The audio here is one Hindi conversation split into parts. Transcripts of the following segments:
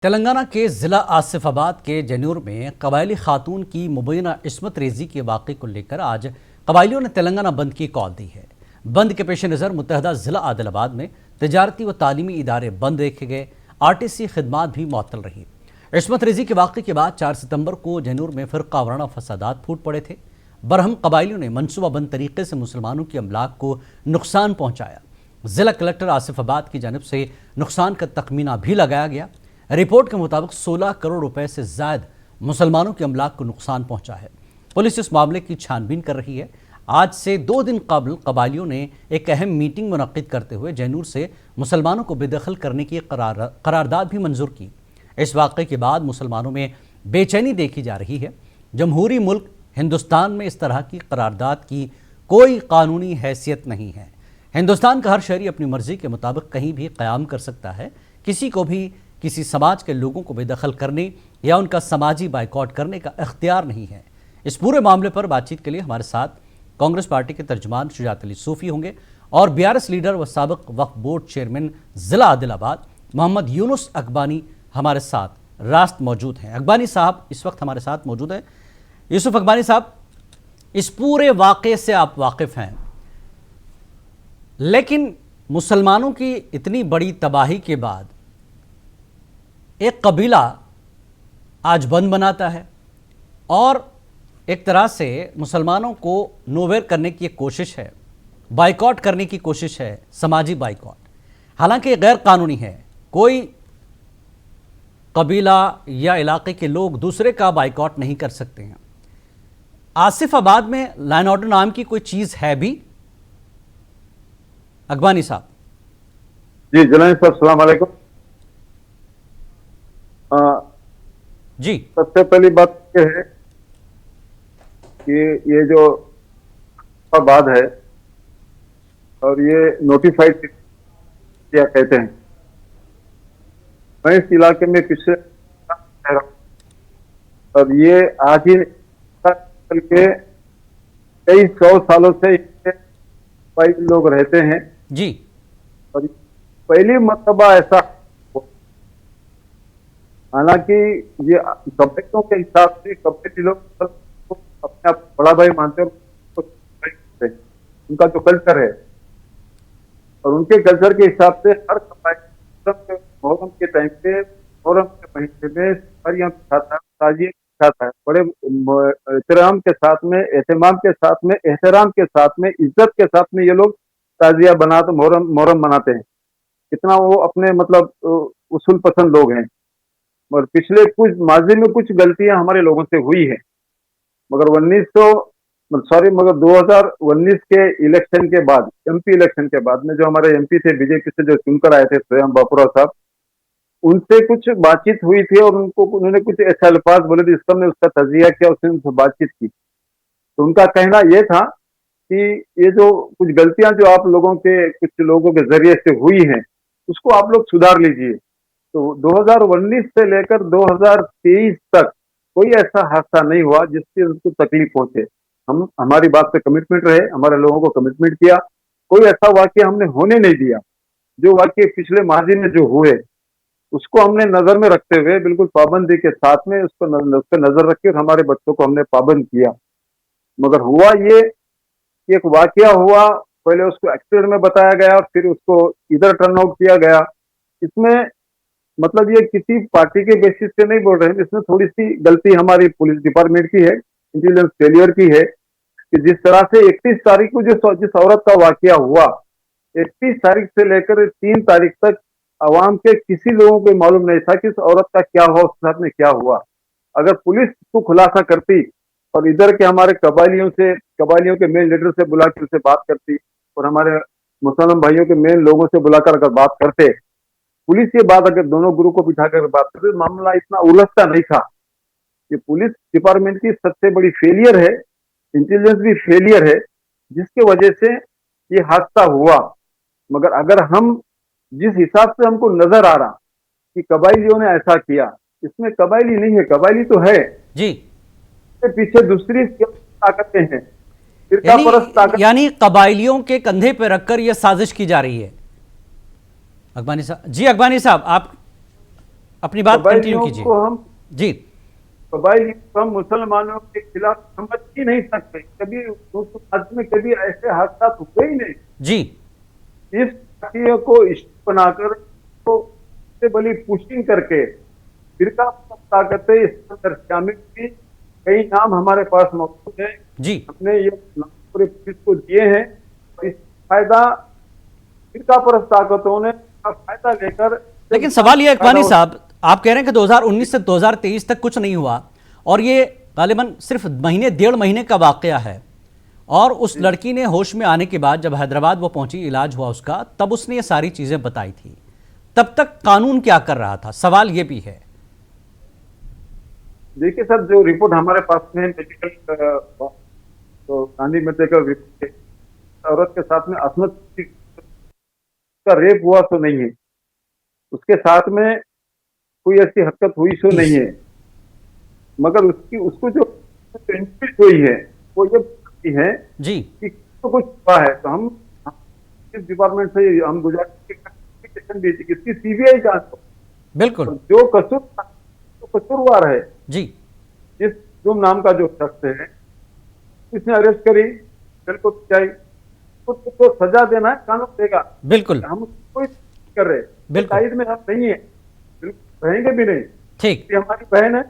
तेलंगाना के ज़िला आसिफाबाद के जनूर में कबायली खातून की मुबैना इस्मत रेजी के वाक़े को लेकर आज कबायलियों ने तेलंगाना बंद की कॉल दी है। बंद के पेश नज़र मुत्तहदा ज़िला आदिलाबाद में तजारती व तालीमी इदारे बंद देखे गए, आरटीसी खिदमात भी मअतल रही। इस्मत रेजी के वाक़े के बाद 4 सितंबर को जनूर में फ़िरका वाराना फसादात फूट पड़े थे। बरहम कबायलियों ने मनसूबाबंद तरीके से मुसलमानों की अमलाक को नुकसान पहुँचाया। ज़िला कलेक्टर आसिफाबाद की जानिब से नुकसान का तखमीना भी लगाया गया। रिपोर्ट के मुताबिक 16 करोड़ रुपए से ज़ायद मुसलमानों के अमलाक को नुकसान पहुंचा है। पुलिस इस मामले की छानबीन कर रही है। आज से 2 दिन कबल कबायलियों ने एक अहम मीटिंग मुनक्किद करते हुए जैनूर से मुसलमानों को बेदखल करने की करारदाद भी मंजूर की। इस वाक़े के बाद मुसलमानों में बेचैनी देखी जा रही है। जमहूरी मुल्क हिंदुस्तान में इस तरह की करारदाद की कोई कानूनी हैसियत नहीं है। हिंदुस्तान का हर शहरी अपनी मर्जी के मुताबिक कहीं भी क़याम कर सकता है। किसी को भी किसी समाज के लोगों को बेदखल करने या उनका समाजी बाइकआउट करने का इख्तियार नहीं है। इस पूरे मामले पर बातचीत के लिए हमारे साथ कांग्रेस पार्टी के तर्जुमान शुजात अली सूफी होंगे और बीआरएस लीडर व साबिक वक्फ बोर्ड चेयरमैन ज़िला आदिलाबाद मोहम्मद यूनुस अकबानी हमारे साथ रास्त मौजूद हैं। अकबानी साहब इस वक्त हमारे साथ मौजूद हैं। यूसुफ अकबानी साहब, इस पूरे वाक़े से आप वाकिफ़ हैं, लेकिन मुसलमानों की इतनी बड़ी तबाही के बाद एक कबीला आज बंद बनाता है और एक तरह से मुसलमानों को नोवेयर करने की एक कोशिश है, बाइकआउट करने की कोशिश है, समाजी बाइकआउट। हालांकि गैर कानूनी है, कोई कबीला या इलाके के लोग दूसरे का बाइकआउट नहीं कर सकते हैं। आसिफाबाद में लाइन ऑर्डर नाम की कोई चीज़ है भी? अकबानी साहब जी, जलानी साहब, सलाम अलैकुम। जी, सबसे पहली बात यह है कि ये जो बाद है और ये नोटिफाइड क्या कहते हैं, मैं इस इलाके में पिछले रह रहा हूं और ये आज ही के कई 100 सालों से लोग रहते हैं जी, और पहली मर्तबा ऐसा, हालांकि ये कमेटियों के हिसाब से कमेटी लोग अपने आप बड़ा भाई मानते हैं, उनका जो कल्चर है और उनके कल्चर के हिसाब से हर मुहर्रम के टाइम पे, मुहर्रम के महीने में सफारियां बिछाता है, ताजिए बिछाता है, बड़े एहतराम के साथ में, एहतमाम के साथ में, एहतराम के साथ में, इज्जत के साथ में ये लोग ताजिया बनाते, मुहर्रम मनाते हैं। कितना वो अपने मतलब उसूल पसंद लोग हैं। और पिछले कुछ माजी में कुछ गलतियां हमारे लोगों से हुई है, मगर 2019 के इलेक्शन के बाद, एमपी इलेक्शन के बाद में जो हमारे एमपी थे, बीजेपी से जो चुनकर आए थे स्वयं बापूराव साहब, उनसे कुछ बातचीत हुई थी और उन्होंने कुछ ऐसे अल्फाज बोले थे, इसका हमने उसका तजिया किया, उसने उनसे बातचीत की। तो उनका कहना यह था कि ये जो कुछ गलतियां जो आप लोगों के कुछ लोगों के जरिए से हुई हैं, उसको आप लोग सुधार लीजिए। तो 2019 से लेकर 2023 तक कोई ऐसा हादसा नहीं हुआ जिससे उनको तकलीफ पहुंचे। हम हमारी बात पे कमिटमेंट रहे, हमारे लोगों को कमिटमेंट किया, कोई ऐसा वाकया हमने होने नहीं दिया। जो वाकये पिछले माजी में जो हुए उसको हमने नजर में रखते हुए बिल्कुल पाबंदी के साथ में उस पर नजर रखी और हमारे बच्चों को हमने पाबंद किया। मगर हुआ ये कि एक वाकया हुआ, पहले उसको एक्सीडेंट में बताया गया, फिर उसको इधर टर्न आउट किया गया। इसमें मतलब ये किसी पार्टी के बेसिस पे नहीं बोल रहे हैं, इसमें थोड़ी सी गलती हमारी पुलिस डिपार्टमेंट की है, इंटेलिजेंस फेलियर की है कि जिस तरह से 31 तारीख को जिस औरत का वाकया हुआ, 31 तारीख से लेकर 3 तारीख तक आवाम के किसी लोगों को मालूम नहीं था कि इस औरत का क्या हुआ, उसके साथ में क्या हुआ। अगर पुलिस को खुलासा करती और इधर के हमारे कबायलियों के मेन लीडर से बुला के उनसे बात करती और हमारे मुसलमान भाइयों के मेन लोगों से बुलाकर अगर बात करते, पुलिस ये बात अगर दोनों गुरु को बिठाकर बात करते, मामला इतना उलझता नहीं था। ये पुलिस डिपार्टमेंट की सबसे बड़ी फेलियर है, इंटेलिजेंस भी फेलियर है, जिसके वजह से ये हादसा हुआ। मगर अगर हम जिस हिसाब से हमको नजर आ रहा कि कबायलियों ने ऐसा किया, इसमें कबायली नहीं है, कबायली तो है जी, इसके पीछे दूसरी ताकतें हैं, फिरकापरस्त ताकत। यानी कबायलियों के कंधे पर रखकर यह साजिश की जा रही है। अकबानी साहब जी, अकबानी साहब आप अपनी बात कंटिन्यू कबायलियों कीजिए। को हम जी कबायली को हम मुसलमानों के खिलाफ समझ ही नहीं सकते। कभी उस राज्य में कभी ऐसे हादसा हुए ही नहीं। जी इस जातीय को इश्क बनाकर तो इससे बड़ी पुशिंग करके फिरका ताकतें इसके अंदर शामिल थी। कई नाम हमारे पास मौजूद है, जी हमने ये नाम पूरे पुलिस को दिए हैं। इस फायदा फिरका परस्त ताकतों ने फायदा लेकर, लेकिन सवाल ये अकबानी साहब, आप कह रहे हैं कि 2019 से 2023 तक कुछ नहीं हुआ और ये गालिबन सिर्फ महीने डेढ़ महीने का वाकया है, और उस लड़की ने होश में आने के बाद जब हैदराबाद वो पहुंची, इलाज हुआ उसका, तब उसने ये सारी चीजें बताई थी। तब तक कानून क्या कर रहा था, सवाल ये भी है। देखिए सर, जो रिपोर्ट हमारे पास में मेडिकल तो गांधी मेडिकल रिपोर्ट, औरत के साथ में असमत का रेप हुआ तो नहीं है, उसके साथ में कोई ऐसी हरकत हुई तो नहीं है, मगर उसको जो इंट्रीट हुई है वो ये बताती है जी कि तो कुछ हुआ है। तो हम इस डिपार्टमेंट से हम गुजारिश दी थी कि इसकी सीबीआई जांच हो। बिल्कुल। जो कसूरवार है, जी इस जुम नाम का जो शख्स है, इसने अरेस्ट करी, बिल्कुल तो सजा देना है, कानून देगा। बिल्कुल हम कोई कर रहे बिल्कुल। साइड में हम नहीं है, रहेंगे भी नहीं। ठीक, ये हमारी बहन है।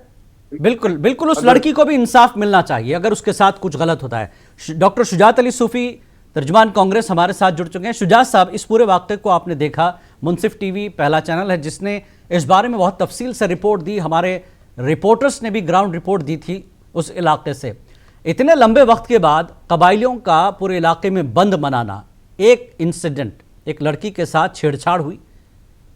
बिल्कुल बिल्कुल। उस लड़की को भी इंसाफ मिलना चाहिए अगर उसके साथ कुछ गलत होता है। डॉक्टर शुजात अली सूफी, तर्जुमान कांग्रेस, हमारे साथ जुड़ चुके हैं। शुजात साहब, इस पूरे वाक़े को आपने देखा, मुनसिफ टीवी पहला चैनल है जिसने इस बारे में बहुत तफसील से रिपोर्ट दी, हमारे रिपोर्टर्स ने भी ग्राउंड रिपोर्ट दी थी उस इलाके से। इतने लंबे वक्त के बाद कबायलियों का पूरे इलाके में बंद मनाना, एक इंसिडेंट, एक लड़की के साथ छेड़छाड़ हुई,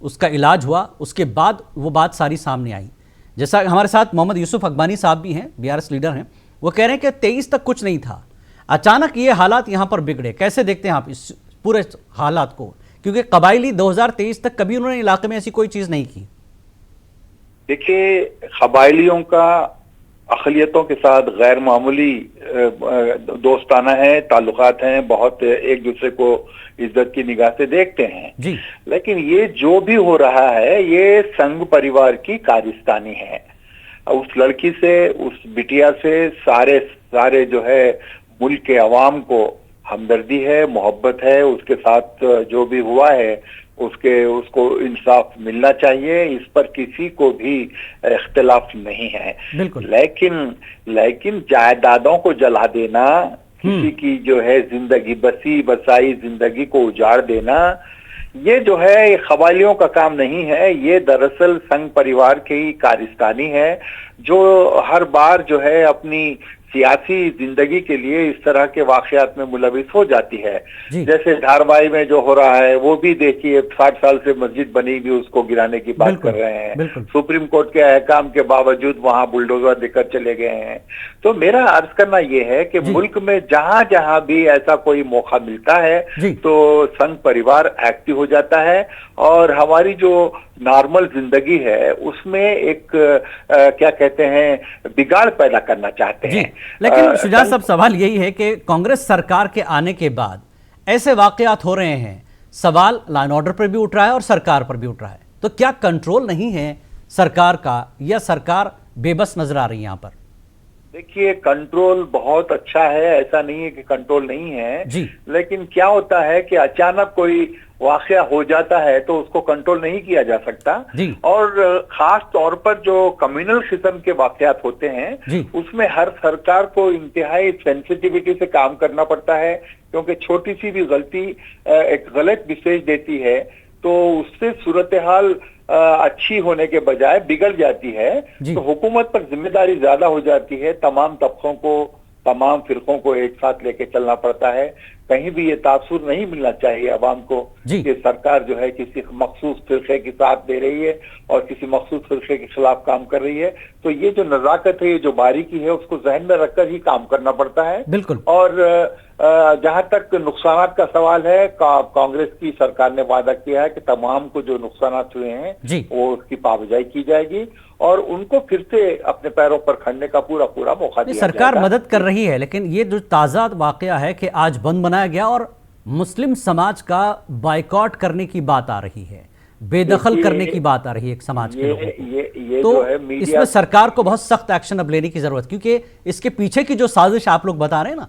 उसका इलाज हुआ, उसके बाद वो बात सारी सामने आई। जैसा हमारे साथ मोहम्मद यूसुफ अकबानी साहब भी हैं, बीआरएस लीडर हैं, वो कह रहे हैं कि 23 तक कुछ नहीं था, अचानक ये हालात यहाँ पर बिगड़े। कैसे देखते हैं आप इस पूरे हालात को, क्योंकि कबायली 2023 तक कभी उन्होंने इलाके में ऐसी कोई चीज़ नहीं की। देखिए, कबायलियों का अक़लियतों के साथ गैर मामूली दोस्ताना है, ताल्लुकात हैं, बहुत एक दूसरे को इज्जत की निगाह से देखते हैं जी। लेकिन ये जो भी हो रहा है, ये संघ परिवार की कारस्तानी है। उस लड़की से, उस बिटिया से सारे जो है मुल्क के अवाम को हमदर्दी है, मोहब्बत है। उसके साथ जो भी हुआ है उसको इंसाफ मिलना चाहिए, इस पर किसी को भी इख्तिलाफ नहीं है। बिल्कुल। लेकिन जायदादों को जला देना, किसी की जो है जिंदगी, बसी बसाई जिंदगी को उजाड़ देना, ये जो है ये कबायलियों का काम नहीं है। ये दरअसल संघ परिवार की कारस्तानी है, जो हर बार जो है अपनी सियासी जिंदगी के लिए इस तरह के वाकयात में मुलविस हो जाती है। जैसे धारवाई में जो हो रहा है, वो भी देखिए 60 साल से मस्जिद बनी भी उसको गिराने की बात कर रहे हैं। सुप्रीम कोर्ट के अहकाम के बावजूद वहां बुलडोजर देकर चले गए हैं। तो मेरा अर्ज करना यह है कि मुल्क में जहां जहां भी ऐसा कोई मौका मिलता है तो संघ परिवार एक्टिव हो जाता है, और हमारी जो नॉर्मल जिंदगी है उसमें एक क्या कहते हैं, बिगाड़ पैदा करना चाहते हैं। लेकिन शुजात साहब, सवाल यही है कि कांग्रेस सरकार के आने के बाद ऐसे वाकयात हो रहे हैं, सवाल लॉ एंड ऑर्डर पर भी उठ रहा है और सरकार पर भी उठ रहा है, तो क्या कंट्रोल नहीं है सरकार का, या सरकार बेबस नजर आ रही है यहाँ पर? देखिए, कंट्रोल बहुत अच्छा है, ऐसा नहीं है कि कंट्रोल नहीं है जी। लेकिन क्या होता है कि अचानक कोई वाकया हो जाता है तो उसको कंट्रोल नहीं किया जा सकता, और खास तौर पर जो कम्युनल किस्म के वाकयात होते हैं उसमें हर सरकार को इंतहाई सेंसिटिविटी से काम करना पड़ता है, क्योंकि छोटी सी भी गलती एक गलत मैसेज देती है तो उससे सूरत हाल अच्छी होने के बजाय बिगड़ जाती है। तो हुकूमत पर जिम्मेदारी ज्यादा हो जाती है, तमाम तबकों को, तमाम फिरकों को एक साथ लेके चलना पड़ता है। कहीं भी ये तासुर नहीं मिलना चाहिए अवाम को कि सरकार जो है किसी मखसूस फिरके की साथ दे रही है और किसी मखसूस फिरके के खिलाफ काम कर रही है। तो ये जो नजाकत है, ये जो बारीकी है, उसको जहन में रखकर ही काम करना पड़ता है। बिल्कुल। और जहां तक नुकसान का सवाल है, कांग्रेस की सरकार ने वादा किया है कि तमाम को जो नुकसान हुए हैं वो उसकी पाबजाई की जाएगी और उनको फिर से अपने पैरों पर खड़ने का पूरा मौका दिया जाएगा। सरकार मदद कर रही है, लेकिन ये जो ताज़ा वाकया है कि आज बंद बनाया गया और मुस्लिम समाज का बाइकॉट करने की बात आ रही है, बेदखल देखिए, करने की बात आ रही है एक समाज के लोगों को। ये तो जो है मीडिया, इसमें सरकार को बहुत सख्त एक्शन अब लेने की जरूरत, क्योंकि इसके पीछे की जो साजिश आप लोग बता रहे हैं ना,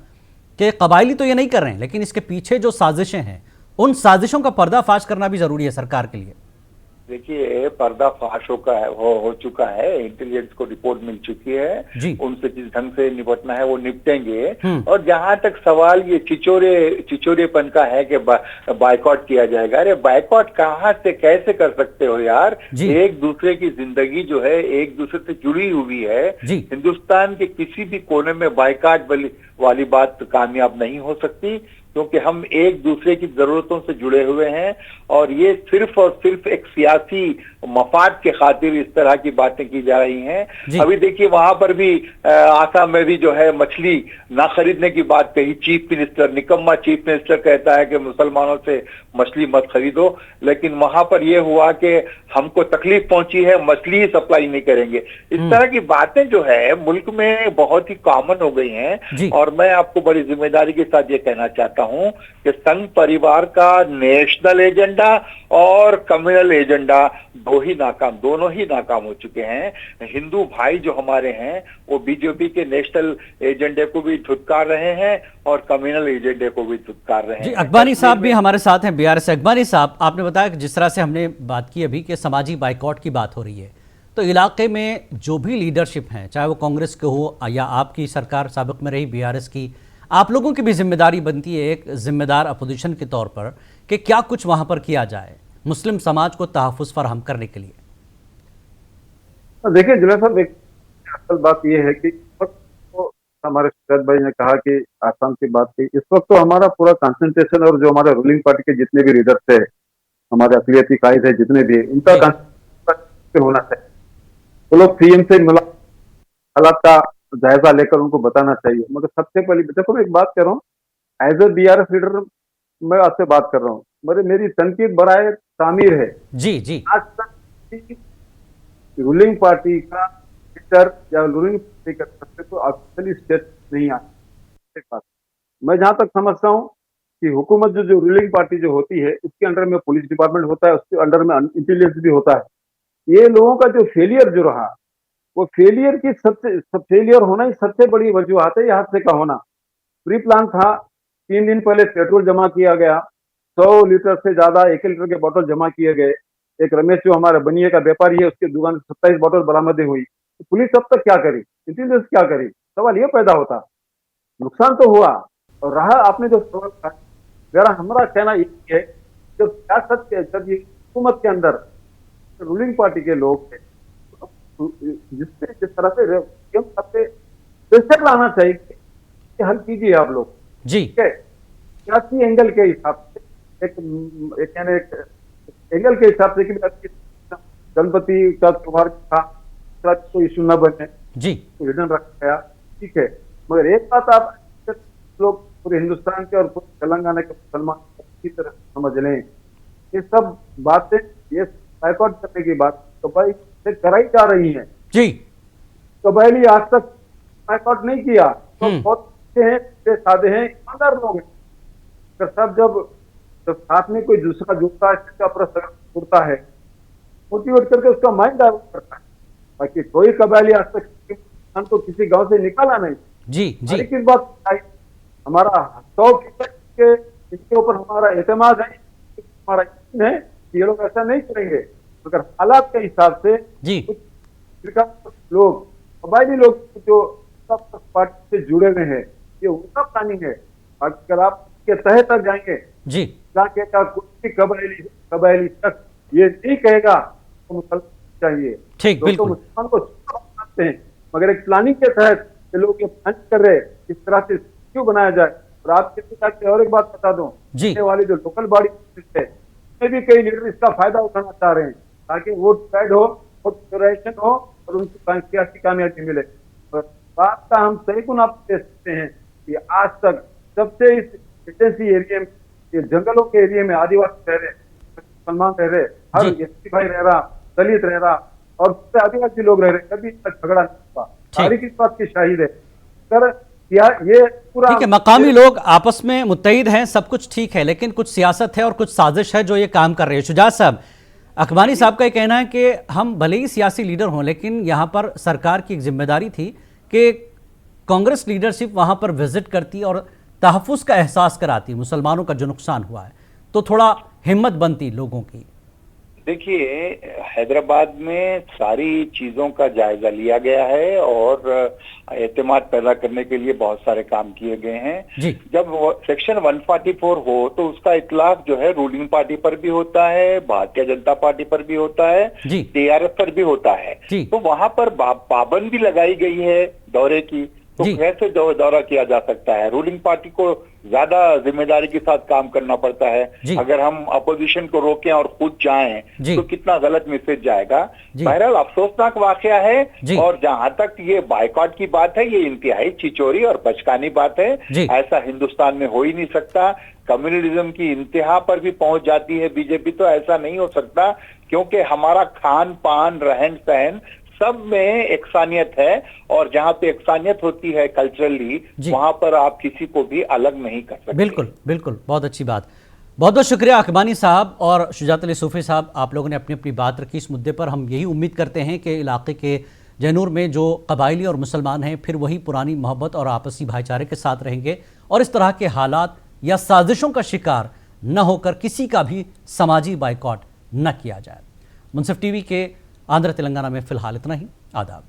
कि कबायली तो ये नहीं कर रहे हैं, लेकिन इसके पीछे जो साजिशें हैं उन साजिशों का पर्दाफाश करना भी जरूरी है सरकार के लिए। देखिए पर्दाफाश हो चुका है, इंटेलिजेंस को रिपोर्ट मिल चुकी जी। है, उनसे जिस ढंग से निपटना है वो निपटेंगे। हम्म। और जहां तक सवाल ये चिचोरेपन का है कि बायकॉट किया जाएगा, अरे बायकॉट कहाँ से कैसे कर सकते हो यार? जी। एक दूसरे की जिंदगी जो है एक दूसरे से जुड़ी हुई है। जी। हिंदुस्तान के किसी भी कोने में बायकॉट वाली बात कामयाब नहीं हो सकती, क्योंकि हम एक दूसरे की जरूरतों से जुड़े हुए हैं। और ये सिर्फ और सिर्फ एक सियासी मफाद के खातिर इस तरह की बातें की जा रही हैं। अभी देखिए वहां पर भी आसाम में भी जो है मछली ना खरीदने की बात कही चीफ मिनिस्टर, निकम्मा चीफ मिनिस्टर कहता है कि मुसलमानों से मछली मत खरीदो, लेकिन वहां पर यह हुआ कि हमको तकलीफ पहुंची है, मछली ही सप्लाई नहीं करेंगे। इस तरह की बातें जो है मुल्क में बहुत ही कॉमन हो गई हैं। और मैं आपको बड़ी जिम्मेदारी के साथ ये कहना चाहता हूं कि संघ परिवार का नेशनल एजेंडा और कम्युनल एजेंडा दोनों ही नाकाम हो चुके हैं। हिंदू भाई जो हमारे हैं वो बीजेपी के नेशनल एजेंडे को भी धुतकार रहे हैं और कम्युनल एजेंडे को भी धुतकार रहे हैं। अकबारी साहब भी हमारे साथ हैं बीआरएस। अकबारी साहब, आपने बताया कि जिस तरह से हमने बात की अभी कि समाजी बाइकॉट की बात हो रही है, तो इलाके में जो भी लीडरशिप हैं, चाहे वो कांग्रेस के हो या आपकी सरकार साबिक में रही बीआरएस की, आप लोगों की भी जिम्मेदारी बनती है एक जिम्मेदार अपोजिशन के तौर पर कि क्या कुछ वहां पर किया जाए मुस्लिम समाज को तहफ़्फ़ुज़ फराहम करने के लिए। देखिए जुनेद साहब, एक असल बात यह है कि तो हमारे शरद भाई ने कहा कि आसाम की बात की, इस वक्त तो हमारा पूरा कंसंट्रेशन और जो हमारे रूलिंग पार्टी के जितने भी लीडर्स थे, हमारे अक़लियती कायद है जितने भी, उनका कंसंट्रेशन होना चाहिए। वो लोग सीएम से मिला हालात का जायजा लेकर उनको बताना चाहिए। मगर सबसे पहले देखो, मैं एक बात कर रहा हूँ, एज ए बीआरएस लीडर मैं आपसे बात कर रहा हूँ, मेरी तनकीद बराए तामीर है। जी जी। आज तक रूलिंग पार्टी का लीडर या रूलिंग पार्टी का तरफ से तो एक्चुअली स्टेट नहीं आता। मैं जहां तक समझता हूँ कि हुकूमत जो रूलिंग पार्टी जो होती है उसके अंडर में पुलिस डिपार्टमेंट होता है, उसके अंडर में इंटेलिजेंस भी होता है। ये लोगों का जो फेलियर जो रहा, वो फेलियर की फेलियर होना ही सबसे बड़ी वजूहत है, ये हादसे का होना। प्री प्लान था, 3 दिन पहले पेट्रोल जमा किया गया, 100 लीटर से ज्यादा 1 लीटर के बोतल जमा किए गए। एक रमेश जो हमारा बनिए का व्यापारी है, उसके दुकान से 27 बोतल बरामद हुई। तो पुलिस अब तक क्या करी, इंटेलिजेंस क्या करी? सवाल ये पैदा होता। नुकसान तो हुआ और रहा। आपने जो सवाल कहा, मेरा हमारा कहना ये है, जब सियासत के, जब ये हुकूमत के अंदर रूलिंग पार्टी के लोग थे, जिस तरह से प्रेशर लाना चाहिए कि हल कीजिए आप लोग जी, सियासी एंगल के हिसाब से, एक एंगल के हिसाब से कि गणपति का त्योहार था, कोई इशू न बने जी, रिटर्न रखा गया, ठीक है। मगर एक बात आप लोग पूरे हिंदुस्तान के और पूरे तेलंगाना के मुसलमान अच्छी तरह समझ लें, ये सब बातें, ये बाइकआउट करने की बात तो भाई कराई जा रही है जी। कबायली आज तक बाइकआउट नहीं किया, तो बहुत अच्छे हैं, सादे हैं, ईमानदार लोग हैं। सब जब साथ में कोई दूसरा जुड़ता है, इसका प्रश्न जुड़ता है, मोटिवेट करके उसका माइंड डाइवर्ट करता है। बाकी कोई कबायली आज तक तो किसी गांव से निकाला नहीं जी जी। लेकिन बात हमारा 100% के इसके ऊपर हमारा एतमाद है, हमारा यकीन है कि ये लोग ऐसा नहीं करेंगे। अगर हालात के हिसाब से जी कुछ लोग, कबायली लोग जो पार्टी से जुड़े हुए हैं, ये उनका प्लानिंग है। अगर आप के तह तक जाएंगे जी, इलाके का कोई कबायली शख्स ये नहीं कहेगा तो मुसलमान चाहिए, ठीक, बिल्कुल मुसलमान को मानते हैं, मगर एक प्लानिंग के तहत ये लोग ये प्लान कर रहे इस तरह से क्यों बनाया जाए। और आपके और एक बात बता दूं, वाली जो लोकल बॉडी है, उसमें भी कई लीडर इसका फायदा उठाना चाह रहे हैं ताकि वोट साइड हो, वोट हो और उनको सियासी कामयाबी मिले। और बात का हम सही गुण आप दे सकते हैं कि आज तक सबसे इस एजेंसी एरिया में, ये जंगलों के एरिया में आदिवासी रह रहे, मुसलमान रह रहे, हर एसटी भाई रह रहा, दलित रह रहा और आदिवासी लोग रह रहे, कभी तक झगड़ा नहीं हुआ। तारीख इस बात की शाहिद है। सर ये पूरा ठीक है, मकामी लोग आपस में मुत्तहिद हैं, सब कुछ ठीक है, लेकिन कुछ सियासत है और कुछ साजिश है जो ये काम कर रही है। शुजात साहब, अकबानी साहब का ये कहना है कि हम भले ही सियासी लीडर हों, लेकिन यहाँ पर सरकार की एक जिम्मेदारी थी कि कांग्रेस लीडरशिप वहाँ पर विजिट करती और तहफ़्फ़ुज़ का एहसास कराती मुसलमानों का जो नुकसान हुआ है, तो थोड़ा हिम्मत बनती लोगों की। देखिए, हैदराबाद में सारी चीजों का जायजा लिया गया है और एतमाद पैदा करने के लिए बहुत सारे काम किए गए हैं। जी। जब सेक्शन 144 हो तो उसका इतलाक जो है रूलिंग पार्टी पर भी होता है, भारतीय जनता पार्टी पर भी होता है, जी। टीआरएस पर भी होता है। जी। तो वहां पर पाबंदी लगाई गई है दौरे की, तो कैसे दौरा किया जा सकता है? रूलिंग पार्टी को ज्यादा जिम्मेदारी के साथ काम करना पड़ता है। अगर हम अपोजिशन को रोकें और खुद जाएं तो कितना गलत मैसेज जाएगा। बहरहाल अफसोसनाक वाकया है, और जहां तक ये बायकॉट की बात है, ये इंतहाई छिचोरी और बचकानी बात है। ऐसा हिंदुस्तान में हो ही नहीं सकता। कम्युनलिज्म की इंतहा पर भी पहुंच जाती है बीजेपी, तो ऐसा नहीं हो सकता, क्योंकि हमारा खान पान रहन सहन सब में एकसानियत है, और जहां पे एकसानियत होती है कल्चरली, वहां पर आप किसी को भी अलग नहीं कर सकते। बिल्कुल बिल्कुल, बहुत अच्छी बात। बहुत बहुत शुक्रिया अकबानी साहब और शुजात अली सूफी साहब, आप लोगों ने अपनी अपनी बात रखी इस मुद्दे पर। हम यही उम्मीद करते हैं कि इलाके के जैनूर में जो कबायली और मुसलमान हैं फिर वही पुरानी मोहब्बत और आपसी भाईचारे के साथ रहेंगे और इस तरह के हालात या साजिशों का शिकार न होकर किसी का भी समाजी बाइकॉट न किया जाए। मुंसिफ टीवी के आंध्र तेलंगाना में फिलहाल इतना ही। आदाब।